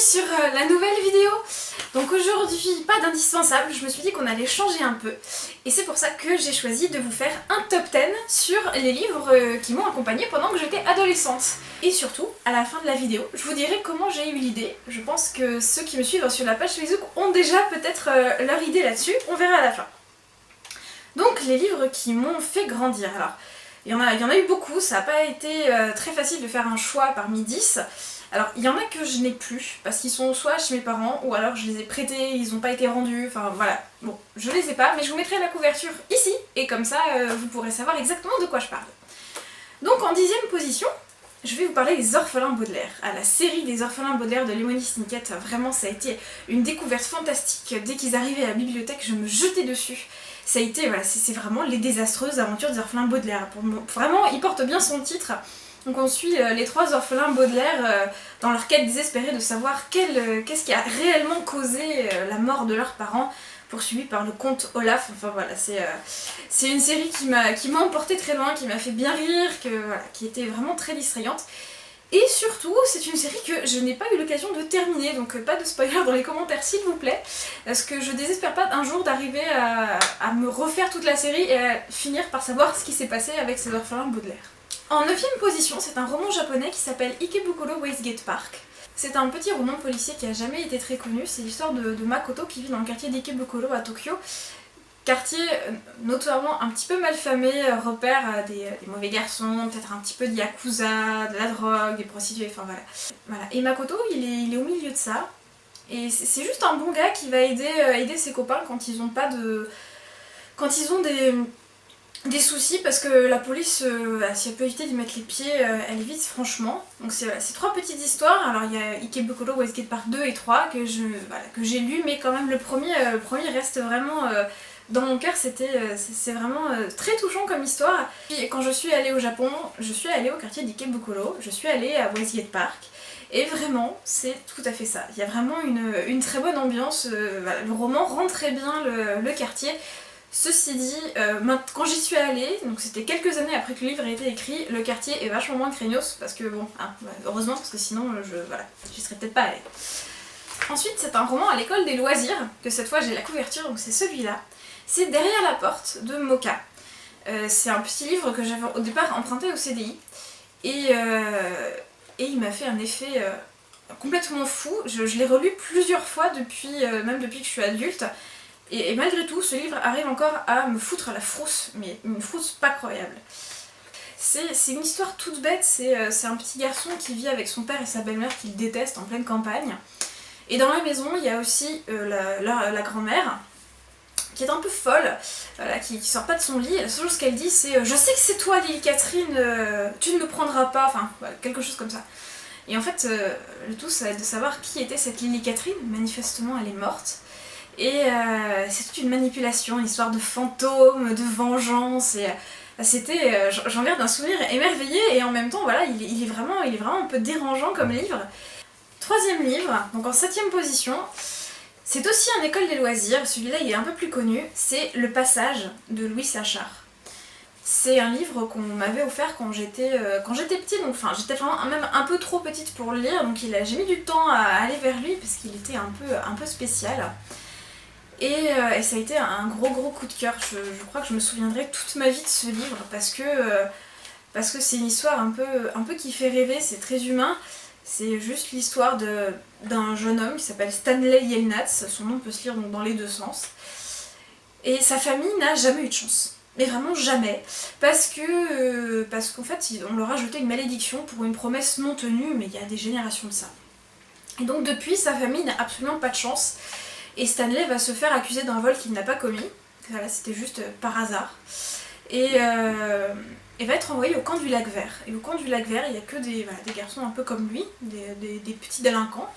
sur la nouvelle vidéo. Donc aujourd'hui, pas d'indispensable, je me suis dit qu'on allait changer un peu. Et c'est pour ça que j'ai choisi de vous faire un top 10 sur les livres qui m'ont accompagnée pendant que j'étais adolescente. Et surtout, à la fin de la vidéo, je vous dirai comment j'ai eu l'idée. Je pense que ceux qui me suivent sur la page Facebook ont déjà peut-être leur idée là-dessus, on verra à la fin. Donc les livres qui m'ont fait grandir. Alors, il y en a eu beaucoup, ça n'a pas été très facile de faire un choix parmi 10. Alors, il y en a que je n'ai plus, parce qu'ils sont soit chez mes parents, ou alors je les ai prêtés, ils n'ont pas été rendus, enfin voilà. Bon, je les ai pas, mais je vous mettrai la couverture ici, et comme ça, vous pourrez savoir exactement de quoi je parle. Donc, en 10e position, je vais vous parler des Orphelins Baudelaire. Ah, la série des Orphelins Baudelaire de Lemony Snicket, vraiment, ça a été une découverte fantastique. Dès qu'ils arrivaient à la bibliothèque, je me jetais dessus. Ça a été, voilà, c'est vraiment les désastreuses aventures des Orphelins Baudelaire. Vraiment, il porte bien son titre. Donc on suit les trois orphelins Baudelaire dans leur quête désespérée de savoir qu'est-ce qui a réellement causé la mort de leurs parents, poursuivis par le comte Olaf. Enfin voilà, c'est une série qui m'a emporté très loin, qui m'a fait bien rire, qui était vraiment très distrayante. Et surtout, c'est une série que je n'ai pas eu l'occasion de terminer, donc pas de spoiler dans les commentaires s'il vous plaît, parce que je désespère pas un jour d'arriver à me refaire toute la série et à finir par savoir ce qui s'est passé avec ces orphelins Baudelaire. En 9e position, c'est un roman japonais qui s'appelle Ikebukuro Westgate Park. C'est un petit roman policier qui a jamais été très connu, c'est l'histoire de Makoto qui vit dans le quartier d'Ikebukuro à Tokyo. Quartier notoirement un petit peu malfamé, repère des mauvais garçons, peut-être un petit peu de yakuza, de la drogue, des prostituées, enfin voilà. Et Makoto, il est au milieu de ça, et c'est juste un bon gars qui va aider ses copains quand ils ont des soucis, parce que la police, si elle peut éviter d'y mettre les pieds, elle évite franchement. Donc c'est trois petites histoires. Alors il y a Ikebukuro Westgate Park 2 et 3 que j'ai lu, mais quand même le premier reste vraiment dans mon cœur. C'est vraiment très touchant comme histoire. Puis quand je suis allée au Japon, je suis allée au quartier d'Ikebukuro, je suis allée à Westgate Park. Et vraiment, c'est tout à fait ça. Il y a vraiment une très bonne ambiance. Le roman rend très bien le quartier. Ceci dit, quand j'y suis allée, donc c'était quelques années après que le livre ait été écrit, le quartier est vachement moins craignos, parce que bon, heureusement, parce que sinon, j'y serais peut-être pas allée. Ensuite, c'est un roman à l'école des loisirs, que cette fois j'ai la couverture, donc c'est celui-là. C'est Derrière la porte de Moka. C'est un petit livre que j'avais au départ emprunté au CDI, et il m'a fait un effet complètement fou. Je l'ai relu plusieurs fois même depuis que je suis adulte. Et malgré tout, ce livre arrive encore à me foutre la frousse, mais une frousse pas croyable. C'est une histoire toute bête, c'est un petit garçon qui vit avec son père et sa belle-mère qu'il déteste en pleine campagne. Et dans la maison, il y a aussi la grand-mère, qui est un peu folle, qui sort pas de son lit, et la seule chose qu'elle dit c'est « Je sais que c'est toi Lily Catherine, tu ne me prendras pas », enfin voilà, quelque chose comme ça. Et en fait, le tout ça va être de savoir qui était cette Lily Catherine, manifestement elle est morte. Et c'est toute une manipulation, une histoire de fantômes, de vengeance, et j'en garde un souvenir émerveillé, et en même temps, voilà, il est vraiment un peu dérangeant comme livre. 3e livre, donc en 7e position, c'est aussi un école des loisirs, celui-là il est un peu plus connu, c'est Le Passage de Louis Sachar. C'est un livre qu'on m'avait offert quand j'étais petite, donc enfin j'étais vraiment même un peu trop petite pour le lire, donc j'ai mis du temps à aller vers lui parce qu'il était un peu spécial. Et ça a été un gros coup de cœur. Je crois que je me souviendrai toute ma vie de ce livre parce que c'est une histoire un peu qui fait rêver, c'est très humain. C'est juste l'histoire d'un jeune homme qui s'appelle Stanley Yelnats, son nom peut se lire donc dans les deux sens. Et sa famille n'a jamais eu de chance. Mais vraiment jamais. Parce qu'en fait, on leur a jeté une malédiction pour une promesse non tenue, mais il y a des générations de ça. Et donc depuis, sa famille n'a absolument pas de chance. Et Stanley va se faire accuser d'un vol qu'il n'a pas commis. Voilà, c'était juste par hasard. Et va être envoyé au camp du Lac Vert. Et au camp du Lac Vert, il n'y a que des garçons un peu comme lui, des petits délinquants.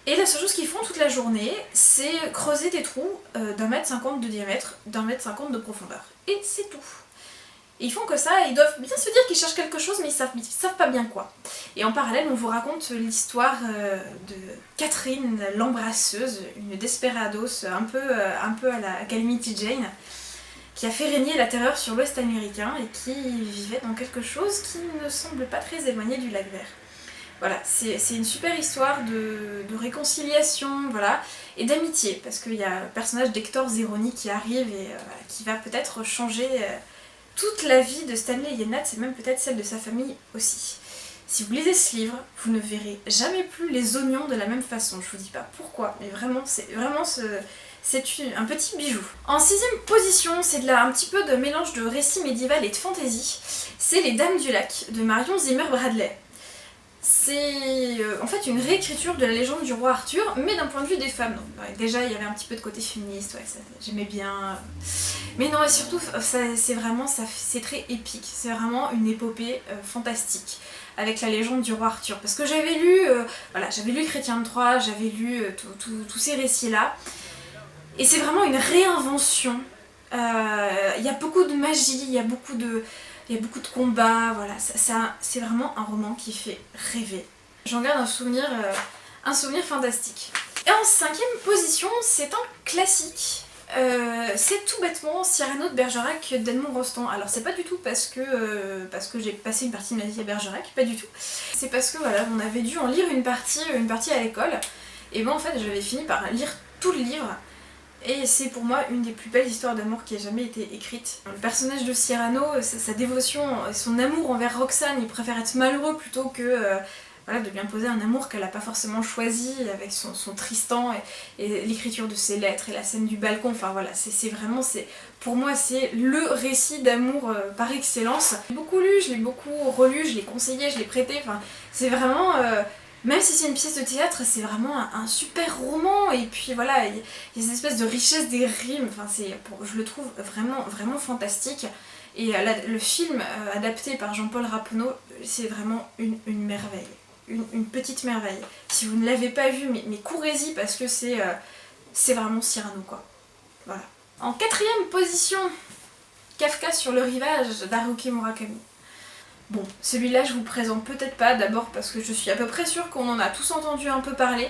Et la seule chose qu'ils font toute la journée, c'est creuser des trous d'1,50 m de diamètre, d'1,50 m de profondeur. Et c'est tout. Et ils font que ça, et ils doivent bien se dire qu'ils cherchent quelque chose, mais ils savent pas bien quoi. Et en parallèle, on vous raconte l'histoire de Catherine l'embrasseuse, une desperados un peu à la Calamity Jane, qui a fait régner la terreur sur l'Ouest américain et qui vivait dans quelque chose qui ne semble pas très éloigné du Lac Vert. Voilà, c'est une super histoire de réconciliation, voilà, et d'amitié, parce qu'il y a le personnage d'Hector Zeroni qui arrive et qui va peut-être changer toute la vie de Stanley Yelnats, et même peut-être celle de sa famille aussi. Si vous lisez ce livre, vous ne verrez jamais plus les oignons de la même façon. Je vous dis pas pourquoi, mais vraiment, c'est un petit bijou. En 6ème position, c'est un petit peu de mélange de récit médiéval et de fantasy. C'est Les Dames du Lac de Marion Zimmer Bradley. C'est en fait une réécriture de la légende du roi Arthur, mais d'un point de vue des femmes. Donc, ouais, déjà, il y avait un petit peu de côté féministe, ouais, j'aimais bien. Mais non, et surtout, c'est très épique. C'est vraiment une épopée fantastique avec la légende du roi Arthur. Parce que j'avais lu, j'avais lu Chrétien de Troyes, j'avais lu tous ces récits-là. Et c'est vraiment une réinvention. Il y a beaucoup de magie, il y a beaucoup de combats, voilà. C'est vraiment un roman qui fait rêver. J'en garde un souvenir fantastique. Et en 5ème position, c'est un classique. C'est tout bêtement Cyrano de Bergerac d'Edmond Rostand. Alors c'est pas du tout parce que j'ai passé une partie de ma vie à Bergerac, pas du tout. C'est parce que voilà, on avait dû en lire une partie à l'école. Et bon en fait j'avais fini par lire tout le livre. Et c'est pour moi une des plus belles histoires d'amour qui ait jamais été écrite. Le personnage de Cyrano, sa dévotion, son amour envers Roxane, il préfère être malheureux plutôt que de lui imposer un amour qu'elle n'a pas forcément choisi avec son Tristan et l'écriture de ses lettres et la scène du balcon. Enfin voilà, pour moi c'est le récit d'amour par excellence. Je l'ai beaucoup lu, je l'ai beaucoup relu, je l'ai conseillé, je l'ai prêté. Enfin, c'est vraiment... même si c'est une pièce de théâtre, c'est vraiment un super roman, et puis voilà, il y a cette espèce de richesse des rimes, enfin, je le trouve vraiment, vraiment fantastique. Et le film adapté par Jean-Paul Rappeneau, c'est vraiment une merveille, une petite merveille. Si vous ne l'avez pas vu, mais courez-y parce que c'est vraiment Cyrano quoi. Voilà. En 4ème position, Kafka sur le rivage d'Haruki Murakami. Bon, celui-là je vous présente peut-être pas, d'abord parce que je suis à peu près sûre qu'on en a tous entendu un peu parler,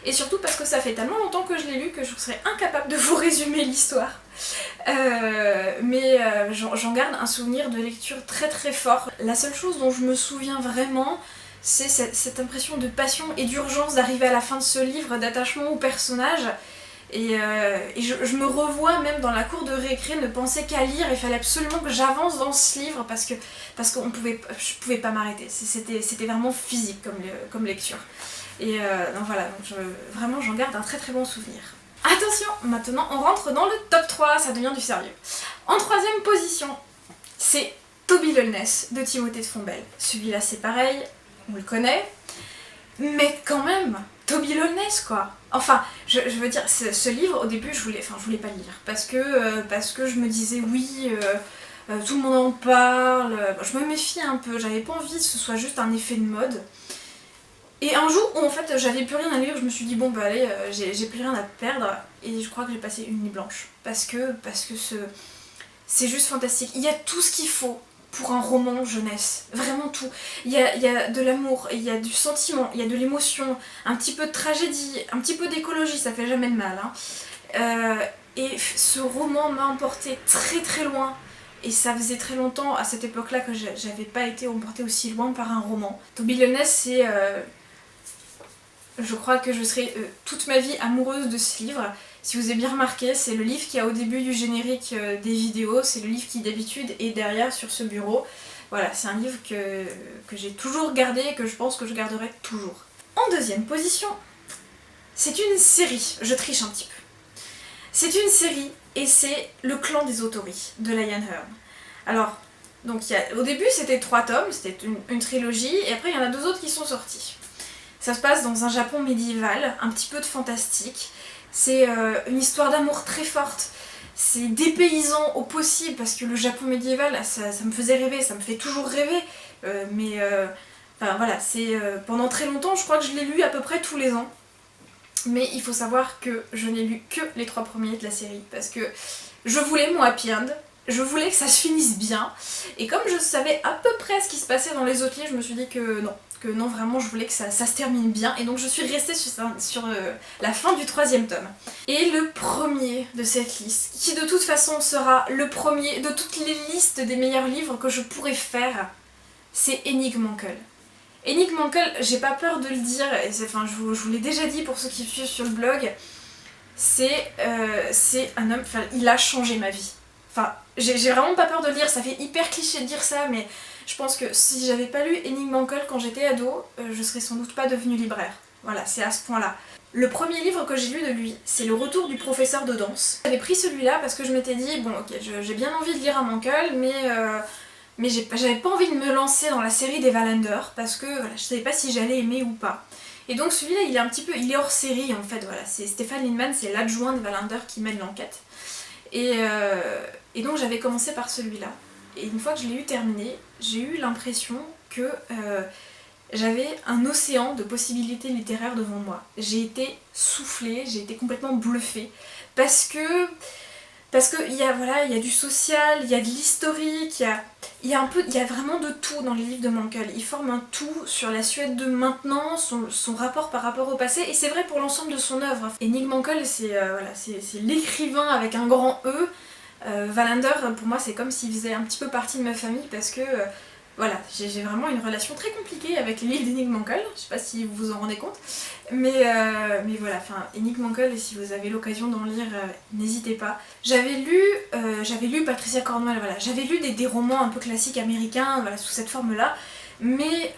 et surtout parce que ça fait tellement longtemps que je l'ai lu que je serais incapable de vous résumer l'histoire. Mais j'en garde un souvenir de lecture très très fort. La seule chose dont je me souviens vraiment, c'est cette impression de passion et d'urgence d'arriver à la fin de ce livre, d'attachement au personnage. Et je me revois même dans la cour de récré ne penser qu'à lire, il fallait absolument que j'avance dans ce livre parce que je pouvais pas m'arrêter, c'était vraiment physique comme lecture. Et donc voilà, vraiment j'en garde un très très bon souvenir. Attention, maintenant on rentre dans le top 3, ça devient du sérieux. En 3ème position, c'est Toby Lolness de Timothée de Fombelle. Celui-là c'est pareil, on le connaît, mais quand même, Toby Lolness quoi. Enfin, je veux dire, ce livre, au début, je voulais pas le lire, parce que je me disais, oui, tout le monde en parle, je me méfie un peu, j'avais pas envie que ce soit juste un effet de mode. Et un jour où en fait j'avais plus rien à lire, je me suis dit, bon bah allez, j'ai plus rien à perdre, et je crois que j'ai passé une nuit blanche, parce que c'est juste fantastique. Il y a tout ce qu'il faut pour un roman jeunesse, vraiment tout. Il y a de l'amour, il y a du sentiment, il y a de l'émotion, un petit peu de tragédie, un petit peu d'écologie, ça fait jamais de mal. Hein. Et ce roman m'a emporté très très loin, et ça faisait très longtemps à cette époque-là que j'avais pas été emportée aussi loin par un roman. Toby Lolness, c'est... je crois que je serai toute ma vie amoureuse de ce livre. Si vous avez bien remarqué, c'est le livre qui est au début du générique des vidéos, c'est le livre qui d'habitude est derrière sur ce bureau. Voilà, c'est un livre que j'ai toujours gardé et que je pense que je garderai toujours. En 2ème position, c'est une série, je triche un petit peu. C'est une série et c'est Le Clan des Autori de Liane Hearn. Alors, donc au début c'était 3 tomes, c'était une trilogie, et après il y en a 2 autres qui sont sortis. Ça se passe dans un Japon médiéval, un petit peu de fantastique. C'est une histoire d'amour très forte. C'est dépaysant au possible parce que le Japon médiéval, ça me faisait rêver, ça me fait toujours rêver. Enfin voilà, pendant très longtemps, je crois que je l'ai lu à peu près tous les ans. Mais il faut savoir que je n'ai lu que les 3 premiers de la série parce que je voulais mon happy end. Je voulais que ça se finisse bien, et comme je savais à peu près ce qui se passait dans les autres livres, je me suis dit que non, vraiment je voulais que ça se termine bien, et donc je suis restée sur la fin du 3e tome. Et le premier de cette liste, qui de toute façon sera le premier de toutes les listes des meilleurs livres que je pourrais faire, c'est Enigma Uncle. Enigma Uncle, j'ai pas peur de le dire, et enfin, je vous l'ai déjà dit pour ceux qui me suivent sur le blog, c'est un homme, enfin, il a changé ma vie. Enfin, j'ai vraiment pas peur de le dire, ça fait hyper cliché de dire ça, mais je pense que si j'avais pas lu Enigma Uncle quand j'étais ado, je serais sans doute pas devenue libraire. Voilà, c'est à ce point-là. Le premier livre que j'ai lu de lui, c'est Le Retour du professeur de danse. J'avais pris celui-là parce que je m'étais dit, bon ok, j'ai bien envie de lire un Uncle, mais j'avais pas envie de me lancer dans la série des Wallander parce que voilà, je savais pas si j'allais aimer ou pas. Et donc celui-là, il est un petit peu, il est hors série en fait, voilà. C'est Stéphane Lindemann, c'est l'adjoint des Wallander qui mène l'enquête. Et donc j'avais commencé par celui-là. Et une fois que je l'ai eu terminé, j'ai eu l'impression que j'avais un océan de possibilités littéraires devant moi. J'ai été soufflée, j'ai été complètement bluffée. Parce que il y a, voilà, il y a du social, il y a de l'historique, il y a vraiment de tout dans les livres de Mankel. Il forme un tout sur la Suède de maintenant, son rapport par rapport au passé, et c'est vrai pour l'ensemble de son œuvre. Et Nick Mankel, c'est l'écrivain avec un grand E. Wallander, pour moi, c'est comme s'il faisait un petit peu partie de ma famille parce que voilà, j'ai vraiment une relation très compliquée avec les livres d'Enigma Mankel, je sais pas si vous vous en rendez compte, mais voilà, enfin, Enigma Mankel, et si vous avez l'occasion d'en lire, n'hésitez pas. J'avais lu Patricia Cornwell, voilà, j'avais lu des romans un peu classiques américains, voilà, sous cette forme-là, mais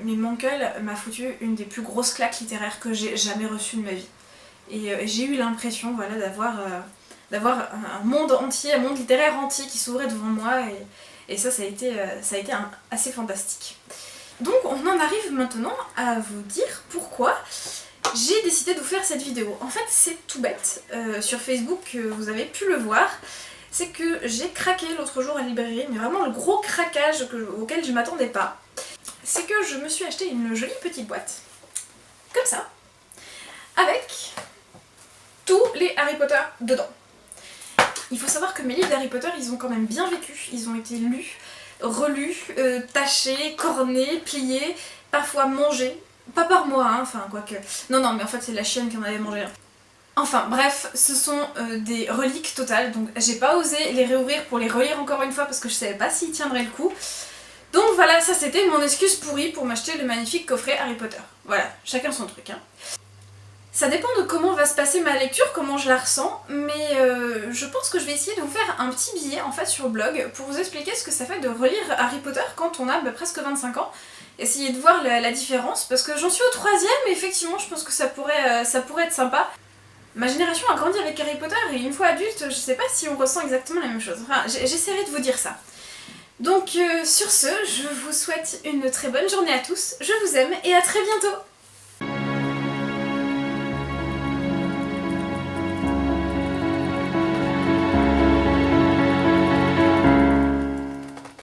Mankel m'a foutu une des plus grosses claques littéraires que j'ai jamais reçues de ma vie. Et j'ai eu l'impression, voilà, d'avoir un monde entier, un monde littéraire entier qui s'ouvrait devant moi, et ça a été assez fantastique. Donc on en arrive maintenant à vous dire pourquoi j'ai décidé de vous faire cette vidéo. En fait c'est tout bête, sur Facebook vous avez pu le voir, c'est que j'ai craqué l'autre jour à la librairie, mais vraiment le gros craquage auquel je m'attendais pas. C'est que je me suis acheté une jolie petite boîte, comme ça, avec tous les Harry Potter dedans. Il faut savoir que mes livres d'Harry Potter, ils ont quand même bien vécu, ils ont été lus, relus, tachés, cornés, pliés, parfois mangés. Pas par moi, hein, enfin quoique. Non, mais en fait c'est la chienne qui en avait mangé un. Enfin bref, ce sont des reliques totales, donc j'ai pas osé les réouvrir pour les relire encore une fois parce que je savais pas s'ils tiendraient le coup. Donc voilà, ça c'était mon excuse pourrie pour m'acheter le magnifique coffret Harry Potter. Voilà, chacun son truc, hein. Ça dépend de comment va se passer ma lecture, comment je la ressens, mais je pense que je vais essayer de vous faire un petit billet en fait sur le blog pour vous expliquer ce que ça fait de relire Harry Potter quand on a presque 25 ans. Essayer de voir la différence, parce que j'en suis au 3e et effectivement je pense que ça pourrait être sympa. Ma génération a grandi avec Harry Potter et une fois adulte, je sais pas si on ressent exactement la même chose. Enfin, j'essaierai de vous dire ça. Donc sur ce, je vous souhaite une très bonne journée à tous, je vous aime et à très bientôt!